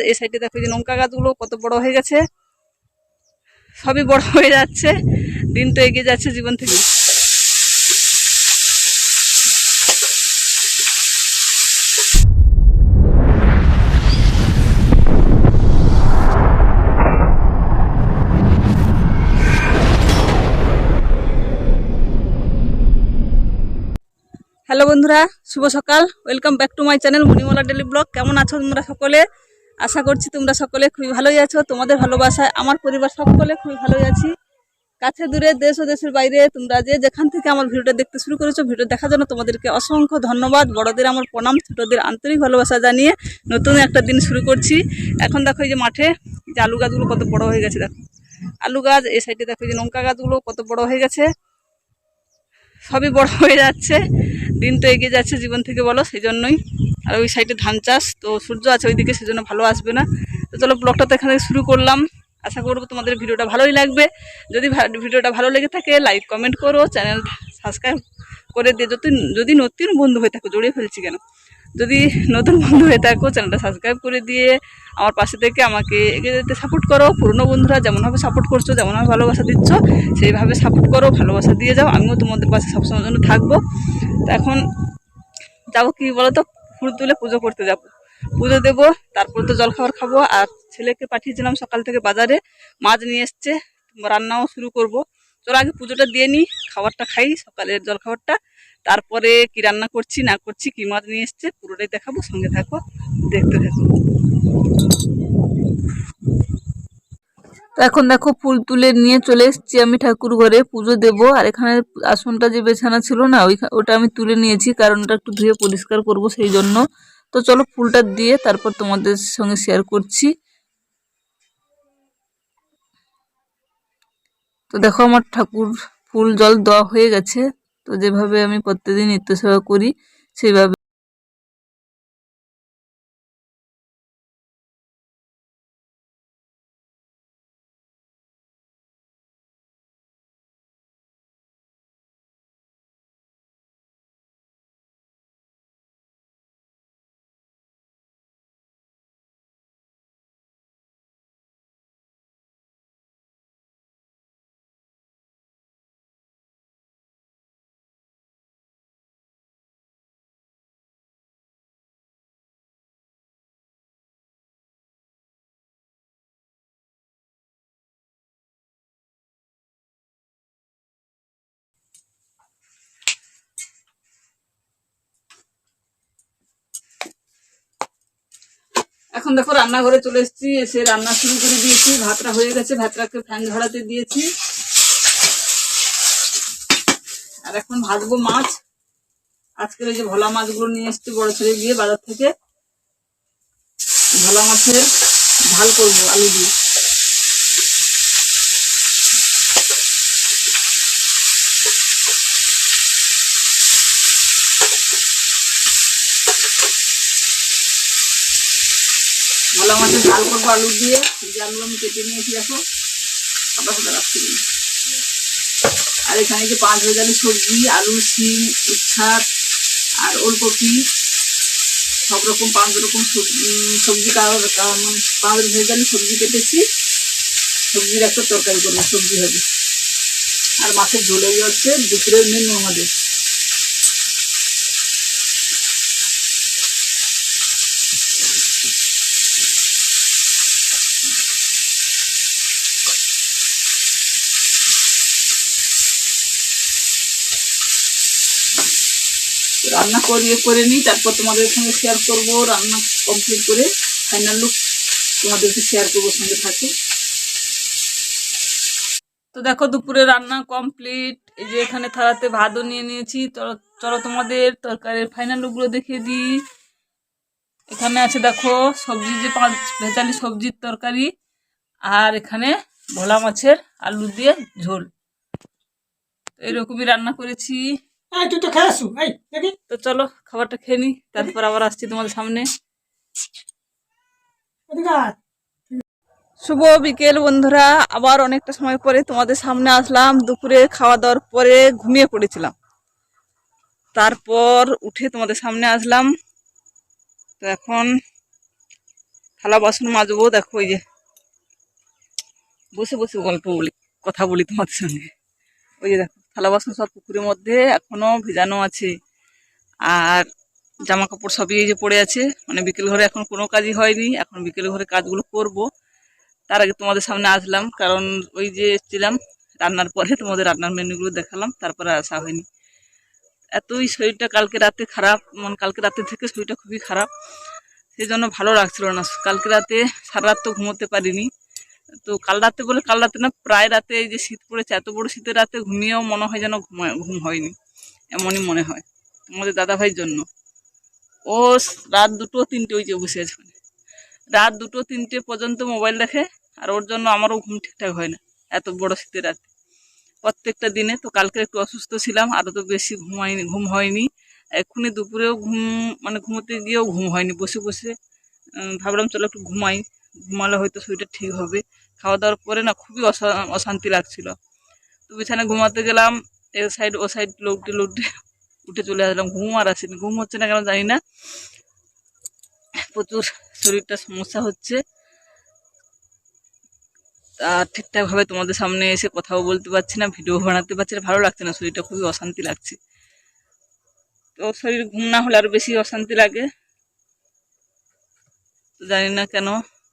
এই সাইডে দেখো যে লঙ্কা গাছগুলো কত বড় হয়ে গেছে, সবই বড় হয়ে যাচ্ছে, দিন তো এগিয়ে যাচ্ছে জীবন থেকে। হ্যালো বন্ধুরা, শুভ সকাল। Welcome back to my channel Manimala daily blog. কেমন আছো তোমরা সকলে? আশা করছি তোমরা সকলে খুবই ভালোই আছো। তোমাদের ভালোবাসায় আমার পরিবার সকলে খুবই ভালোই আছি। কাছে দূরে, দেশ ও দেশের বাইরে তোমরা যে যেখান থেকে আমার ভিডিওটা দেখতে শুরু করেছো, ভিডিও দেখার জন্য তোমাদেরকে অসংখ্য ধন্যবাদ। বড়দের আমার প্রণাম, ছোটদের আন্তরিক ভালোবাসা জানিয়ে নতুন একটা দিন শুরু করছি। এখন দেখো এই যে মাঠে যে আলু গাছগুলো কত বড় হয়ে গেছে, দেখো আলু গাছ। এই সাইডে দেখো যে লঙ্কা গাছগুলো কত বড় হয়ে গেছে, সবই বড় হয়ে যাচ্ছে, দিন তো এগিয়ে যাচ্ছে জীবন থেকে বলো, সেই জন্যই। আর ওই সাইডে ধান চাষ, তো সূর্য আছে ওইদিকে, সেজন্য ভালো আসবে না। তো চলো ব্লগটা তো এখান থেকে শুরু করলাম। আশা করবো তোমাদের ভিডিওটা ভালোই লাগবে। যদি ভিডিওটা ভালো লেগে থাকে লাইক কমেন্ট করো, চ্যানেল সাবস্ক্রাইব করে দিয়ে, যদি নতুন বন্ধু হয়ে থাকো, জড়িয়ে ফেলছি কেন, যদি নতুন বন্ধু হয়ে থাকো চ্যানেলটা সাবস্ক্রাইব করে দিয়ে আমার পাশে থেকে আমাকে এগিয়ে যেতে সাপোর্ট করো। পুরনো বন্ধুরা যেমনভাবে সাপোর্ট করছো, যেমনভাবে ভালোবাসা দিচ্ছ, সেইভাবে সাপোর্ট করো, ভালোবাসা দিয়ে যাও। আমিও তোমাদের পাশে সবসময় জন্য থাকবো। তো এখন যাবো কি বলো তো, ফুল তুলে পুজো করতে যাব, পুজো দেবো, তারপর তো জলখাবার খাবো। আর ছেলেকে পাঠিয়েছিলাম সকাল থেকে বাজারে, মাছ নিয়ে এসছে, রান্নাও শুরু করব। চলো আগে পুজোটা দিয়ে নিই, খাবারটা খাই, সকালের জলখাবারটা, তারপরে কি রান্না করছি না করছি, কি মাছ নিয়ে এসছে পুরোটাই দেখাবো। সঙ্গে থাকো, দেখতে থাকো। তো এখন দেখো ফুল তুলে নিয়ে চলে এসেছি আমি ঠাকুর ঘরে, পুজো দেব। আর এখানে আসনটা যে বেছানা ছিল না, ওটা আমি তুলে নিয়েছি, কারণ ওটা একটু ধুয়ে পরিষ্কার করব সেই জন্য। তো চলো ফুলটা দিয়ে তারপর তোমাদের সঙ্গে শেয়ার করছি। তো দেখো আমার ঠাকুর ফুল জল দেওয়া হয়ে গেছে। তো যেভাবে আমি প্রত্যেকদিন নিত্য সেবা করি সেইভাবে। এখন দেখো রান্নাঘরে চলে এসেছি, এসে রান্না শুরু করে দিয়েছি। ভাতটা হয়ে গেছে, ভাতটাকে ফ্যান ঝরাতে দিয়েছি। আর এখন ভাজবো মাছ। আজকের এই যে ভোলা মাছগুলো নিয়ে এসেছি বড় ছেলে গিয়ে বাজার থেকে, ভোলা মাছের ঝাল করবো আলু দিয়ে। ভোলা মাছের ঝাল করবো আলু দিয়ে। যে আলু আমি কেটে নিয়েছি দেখো, সাদা সাদা রাখছি। আর এখানে যে 5 ভেজালি সবজি, আলু, শিম, উচ্ছা আর ওলকপি, সব রকম 5 রকম সবজি, 5 ভেজালি সবজি কেটেছি। সবজির একটা তরকারি করবো, সবজি হবে। আর মাছের ঝোলে হচ্ছে দুপুরের মেনু আমাদের। রান্না করে নিই, তারপর তোমাদের সঙ্গে শেয়ার করবো। রান্না কমপ্লিট করে ফাইনাল লুক তোমাদেরকে শেয়ার করবো, সঙ্গে থাকে। তো দেখো দুপুরে রান্না কমপ্লিট। এই যে এখানে থালাতে ভাতও নিয়ে নিয়েছি। চলো তোমাদের তরকারির ফাইনাল লুকগুলো দেখিয়ে দিই। এখানে আছে দেখো সবজি, যে 5 ভেজালি সবজির তরকারি, আর এখানে ভোলা মাছের আলু দিয়ে ঝোল। এরকমই রান্না করেছি। তুই তো খেয়ে আসু। তো চলো খাবারটা খেয়ে নি, তারপর আবার আসছি তোমাদের সামনে। শুভ বিকেল বন্ধুরা, আবার অনেকটা সময় পরে তোমাদের সামনে আসলাম। দুপুরে খাওয়া দাওয়ার পরে ঘুমিয়ে পড়েছিলাম, তারপর উঠে তোমাদের সামনে আসলাম। তো এখন থালা বাসন মাজবো। দেখো ওই যে বসে বসে গল্প বলি, কথা বলি তোমাদের সঙ্গে। ওই যে দেখো থালা বাসন সব পুকুরের মধ্যে এখনো ভিজানো আছে, আর জামা কাপড় সবই এই যে পড়ে আছে। মানে বিকেল ঘরে এখন কোনো কাজই হয়নি, এখন বিকেল ঘরে কাজগুলো করব। তার আগে তোমাদের সামনে আসলাম, কারণ ওই যে এসেছিলাম রান্নার পরে তোমাদের রান্নার মেনুগুলো দেখালাম, তারপরে আসা হয়নি। এতই শরীরটা কালকে রাতে খারাপ, মানে কালকে রাতে থেকে শরীরটা খুবই খারাপ, সেই জন্য ভালো লাগছিল না। কালকে রাতে সারা রাত তো ঘুমোতে পারিনি। তো কাল রাতে বলে কাল রাতে না, প্রায় রাতে এই যে শীত পড়েছে, এত বড় শীতের রাতে ঘুমিয়েও মনে হয় যেন ঘুম হয়নি, এমনই মনে হয় তোমাদের দাদা ভাইয়ের জন্য। ও রাত 2-3টে ওই যে বসে আছে, রাত 2-3টে পর্যন্ত মোবাইল দেখে, আর ওর জন্য আমারও ঘুম ঠিকঠাক হয় না এত বড় শীতের রাতে প্রত্যেকটা দিনে। তো কালকে একটু অসুস্থ ছিলাম, আরো তো বেশি ঘুম হয়নি। এক্ষুনি দুপুরেও মানে ঘুমোতে গিয়েও ঘুম হয়নি, বসে বসে ভাবলাম চলো একটু ঘুমাই, ঘুমালে হয়তো শরীরটা ঠিক হবে। খাওয়া দাওয়ার পরে না খুবই অশান্তি লাগছিল। তো বিছানায় ঘুমাতে গেলাম, এ সাইড ও সাইড লৌটে লৌটে উঠে চলে আসলাম। ঘুম আর আসেনি, ঘুম হচ্ছে না কেন জানি না, প্রচুর শরীরটা সমস্যা হচ্ছে। আর ঠিকঠাক ভাবে তোমাদের সামনে এসে কথাও বলতে পারছি না, ভিডিও বানাতে পারছি না, ভালো লাগছে না, শরীরটা খুবই অশান্তি লাগছে। তো শরীর ঘুম না হলে আরো বেশি অশান্তি লাগে। তো জানি না কেন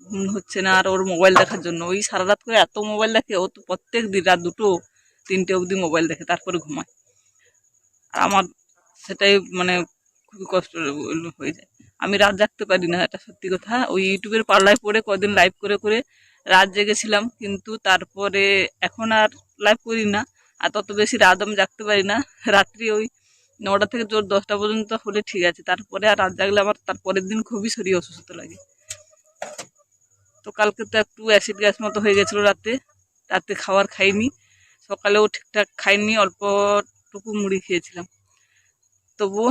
ঘুম হচ্ছে না, আর ওর মোবাইল দেখার জন্য। ওই সারা রাত করে এত মোবাইল দেখে, ও তো প্রত্যেক দিন রাত 2-3টে অবধি মোবাইল দেখে, তারপরে ঘুমায়। আর আমার সেটাই মানে খুবই কষ্ট হয়ে যায়। আমি রাত জাগতে পারি না, এটা সত্যি কথা। ওই ইউটিউবের পাল্লায় পড়ে কদিন লাইভ করে করে রাত জেগেছিলাম, কিন্তু তারপরে এখন আর লাইভ করি না। আর তত বেশি রাত আমি জাগতে পারি না। রাত্রি ওই 9টা থেকে জোর 10টা পর্যন্ত হলে ঠিক আছে, তারপরে আর রাত জাগলে আমার তারপরের দিন খুবই শরীর অসুস্থ লাগে। তো কালকে তো একটু অ্যাসিড গ্যাস মতো হয়ে গেছিলো রাতে, রাতে খাবার খাইনি, সকালেও ঠিকঠাক খাইনি, অল্পটুকু মুড়ি খেয়েছিলাম। তবুও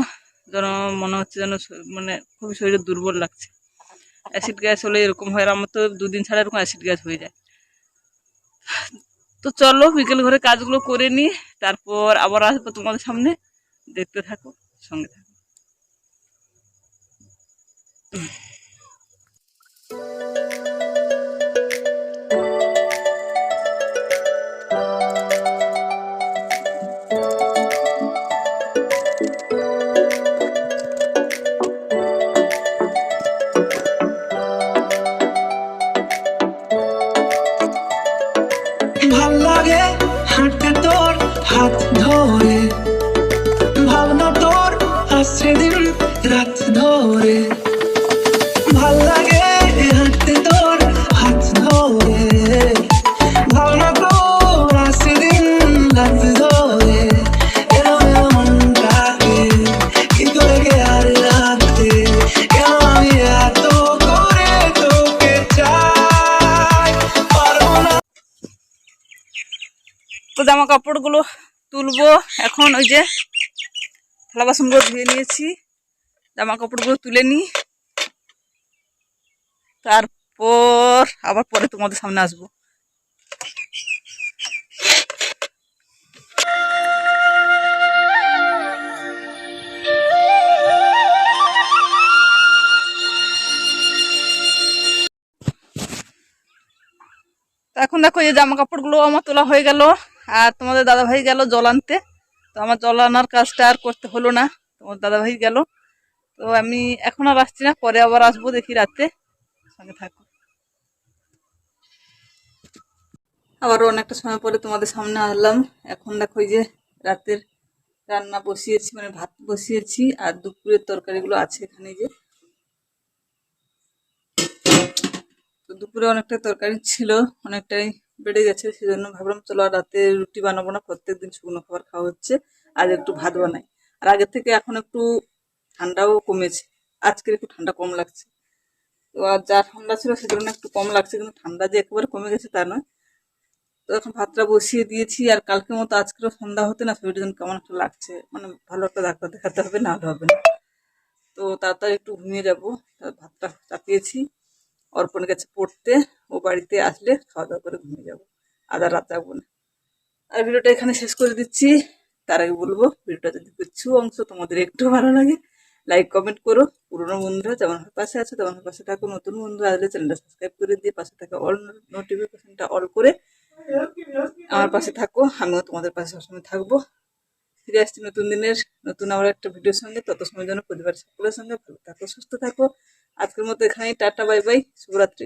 যেন মনে হচ্ছে যেন মানে খুবই শরীরে দুর্বল লাগছে। অ্যাসিড গ্যাস হলে এরকম হয়, আর আমার তো 2 দিন ছাড়া এরকম অ্যাসিড গ্যাস হয়ে যায়। তো চলো বিকেল ঘরে কাজগুলো করে নি, তারপর আবার আসবো তোমাদের সামনে, দেখতে থাকো, সঙ্গে থাকো। ভাল লাগে হাঁটতে তোর হাত ধরে, ভাবনা তোর আসছে দিন রাত ধরে। ভাল লাগে হাঁটতে তোর হাত ধরে, ভাবনা তোর আসছে দিন রাত ধরে। এলো এলো মনটাকে কি করে কে আর রাখতে, কেন আমি এত করে তোকে চাই, পারবো না। তো জামা কাপড়গুলো তুলবো এখন। ওই যে থালা বাসনগুলো ধুয়ে নিয়েছি, জামা কাপড়গুলো তুলে নিই, তারপর আবার পরে তোমাদের সামনে আসবো। তো এখন দেখো এই জামা কাপড়গুলো আমার তোলা হয়ে গেল, আর তোমাদের দাদা ভাই গেল জল আনতে। তো আমার জল আনার কাজটা আর করতে হলো না, তোমার দাদা ভাই গেল। তো আমি এখন আর আসছি না, পরে আবার আসবো দেখি রাতে, সঙ্গে থাকো। আবারও অনেকটা সময় পরে তোমাদের সামনে আসলাম। এখন দেখো এই যে রাতের রান্না বসিয়েছি, মানে ভাত বসিয়েছি, আর দুপুরের তরকারিগুলো আছে এখানে। যে তো দুপুরে অনেকটা তরকারি ছিল, অনেকটাই বেড়ে গেছে, সেজন্য ভাবলাম চলো আর রাতে রুটি বানাবো না, প্রত্যেকদিন শুকনো খাবার খাওয়া হচ্ছে, আজ একটু ভাত বানাই। আর আগের থেকে এখন একটু ঠান্ডাও কমেছে, আজকের একটু ঠান্ডা কম লাগছে। তো আর যা ঠান্ডা ছিল সেজন্য একটু কম লাগছে, কিন্তু ঠান্ডা যে একেবারে কমে গেছে তা নয়। তো এখন ভাতটা বসিয়ে দিয়েছি, আর কালকের মতো আজকেরও সন্ধ্যা হতে না শরীরটা যেন কেমন একটা লাগছে, মানে ভালো একটা ডাক্তার দেখাতে হবে, না হলে হবে না। তো তাড়াতাড়ি একটু ঘুমিয়ে যাবো, ভাতটা চাপিয়েছি অর্পণের কাছে পড়তে, ও বাড়িতে আসলে খাওয়া দাওয়া করে ঘুমিয়ে যাবো, আজ আর রাত যাবো না। আর ভিডিওটা এখানে শেষ করে দিচ্ছি। তার আগে বলবো, ভিডিওটা যদি কিছু অংশ তোমাদের একটু ভালো লাগে, লাইক কমেন্ট করো। পুরোনো বন্ধুরা যেমন আমার পাশে আছো তেমন আমার পাশে থাকো। নতুন বন্ধু আসলে চ্যানেলটা সাবস্ক্রাইব করে দিয়ে পাশে থাকা অল নোটিফিকেশনটা অল করে আমার পাশে থাকো। আমিও তোমাদের পাশে সবসময় থাকবো। ফিরে আসছি নতুন দিনের নতুন আবার একটা ভিডিওর সঙ্গে। তত সময় যেন পরিবার সকলের সঙ্গে ভালো থাকো, সুস্থ থাকো। আজকের মতো এখানেই টাটা, বাই বাই, শুভরাত্রি।